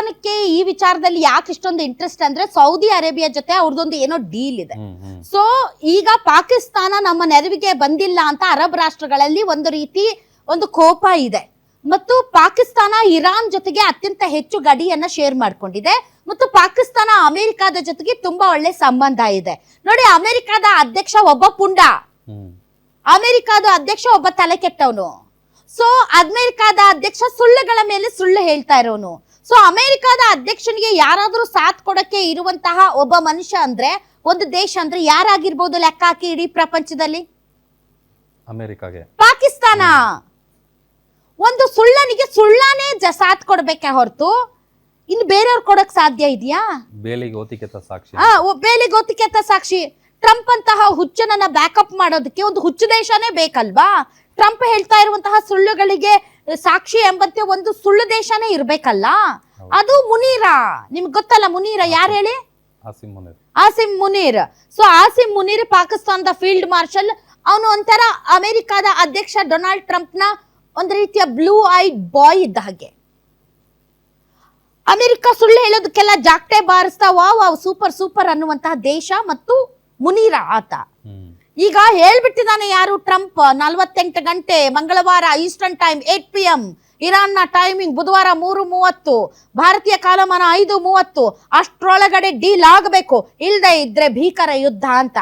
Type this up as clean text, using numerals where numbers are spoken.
ಪಾಕಿಸ್ತಾನಕ್ಕೆ ಈ ವಿಚಾರದಲ್ಲಿ ಯಾಕೆ ಇಷ್ಟೊಂದು ಇಂಟ್ರೆಸ್ಟ್ ಅಂದ್ರೆ ಸೌದಿ ಅರೇಬಿಯಾ ಜೊತೆ ಅವ್ರದ್ದೊಂದು ಏನೋ ಡೀಲ್ ಇದೆ. ಸೊ ಈಗ ಪಾಕಿಸ್ತಾನ ನಮ್ಮ ನೆರವಿಗೆ ಬಂದಿಲ್ಲ ಅಂತ ಅರಬ್ ರಾಷ್ಟ್ರಗಳಲ್ಲಿ ಒಂದು ರೀತಿ ಒಂದು ಕೋಪ ಇದೆ. ಮತ್ತು ಪಾಕಿಸ್ತಾನ ಇರಾನ್ ಜೊತೆಗೆ ಅತ್ಯಂತ ಹೆಚ್ಚು ಗಡಿಯನ್ನ ಶೇರ್ ಮಾಡ್ಕೊಂಡಿದೆ. ಮತ್ತು ಪಾಕಿಸ್ತಾನ ಅಮೆರಿಕಾದ ಜೊತೆಗೆ ತುಂಬಾ ಒಳ್ಳೆ ಸಂಬಂಧ ಇದೆ. ನೋಡಿ, ಅಮೆರಿಕಾದ ಅಧ್ಯಕ್ಷ ಒಬ್ಬ ಪುಂಡ, ಅಮೆರಿಕಾದ ಅಧ್ಯಕ್ಷ ಒಬ್ಬ ತಲೆ ಕೆಟ್ಟವನು. ಸೊ ಅಮೆರಿಕಾದ ಅಧ್ಯಕ್ಷ ಸುಳ್ಳುಗಳ ಮೇಲೆ ಸುಳ್ಳು ಹೇಳ್ತಾ ಇರೋನು. ಸೊ ಅಮೆರಿಕಾದ ಅಧ್ಯಕ್ಷನಿಗೆ ಯಾರಾದ್ರೂ ಸಾಥ್ ಕೊಡಕ್ಕೆ ಇರುವಂತಹ ಒಬ್ಬ ಮನುಷ್ಯ ಅಂದ್ರೆ, ಒಂದು ದೇಶ ಅಂದ್ರೆ ಯಾರಾಗಿರ್ಬೋದು ಲೆಕ್ಕ ಹಾಕಿ ಇಡೀ ಪ್ರಪಂಚದಲ್ಲಿ? ಅಮೆರಿಕಾಗೆ ಪಾಕಿಸ್ತಾನ. ಒಂದು ಸುಳ್ಳನಿಗೆ ಸುಳ್ಳಾನೇ ಸಾಥ್ ಕೊಡ್ಬೇಕೆ ಹೊರತು ಇನ್ನು ಬೇರೆಯವ್ರು ಕೊಡಕ್ ಸಾಧ್ಯ ಇದೆಯಾ? ಬೇಲಿಗೆ ಓತಿಕೆತ ಸಾಕ್ಷಿ. ಬೇಲಿಗೆ ಓತಿಕೆತ ಸಾಕ್ಷಿ. ಟ್ರಂಪ್ ಅಂತಹ ಹುಚ್ಚನನ್ನ ಬ್ಯಾಕಪ್ ಮಾಡೋದಕ್ಕೆ ಒಂದು ಹುಚ್ಚು ದೇಶನೇ ಬೇಕಲ್ವಾ? ಟ್ರಂಪ್ ಹೇಳ್ತಾ ಇರುವಂತಹ ಸುಳ್ಳುಗಳಿಗೆ ಸಾಕ್ಷಿ ಎಂಬಂತೆ ಒಂದು ಸುಳ್ಳು ದೇಶನೇ ಇರ್ಬೇಕಲ್ಲ. ಅದು ಮುನೀರಾ. ನಿಮ್ಗೆ ಗೊತ್ತಲ್ಲ ಮುನೀರಾ ಯಾರು ಹೇಳಿ? Awesome Munir. So awesome Munir ಪಾಕಿಸ್ತಾನದ ಫೀಲ್ಡ್ ಮಾರ್ಷಲ್. ಅವನು ಒಂಥರ ಅಮೆರಿಕಾದ ಅಧ್ಯಕ್ಷ ಡೊನಾಲ್ಡ್ ಟ್ರಂಪ್ ನ ಒಂದು ರೀತಿಯ ಬ್ಲೂ ಐಡ್ ಬಾಯ್ ಇದ್ದ ಹಾಗೆ. ಅಮೆರಿಕ ಸುಳ್ಳು ಹೇಳೋದಕ್ಕೆಲ್ಲ ಜಾಕ್ಟೆ ಬಾರಿಸ್ತಾ ವಾವ್ ಸೂಪರ್ ಸೂಪರ್ ಅನ್ನುವಂತಹ ದೇಶ ಮತ್ತು ಮುನೀರಾ ಆತ. ಈಗ ಹೇಳ್ಬಿಟ್ಟಿದ್ದಾನೆ ಯಾರು? ಟ್ರಂಪ್ 48 ಗಂಟೆ ಮಂಗಳವಾರ ಈಸ್ಟರ್ನ್ ಟೈಮ್ 8 PM, ಇರಾನ್ ನ ಟೈಮಿಂಗ್ ಬುಧವಾರ 3:30, ಭಾರತೀಯ ಕಾಲಮಾನ 5:30, ಅಷ್ಟ್ರೊಳಗಡೆ ಡೀಲ್ ಆಗಬೇಕು, ಇಲ್ದೇ ಇದ್ರೆ ಭೀಕರ ಯುದ್ಧ ಅಂತ.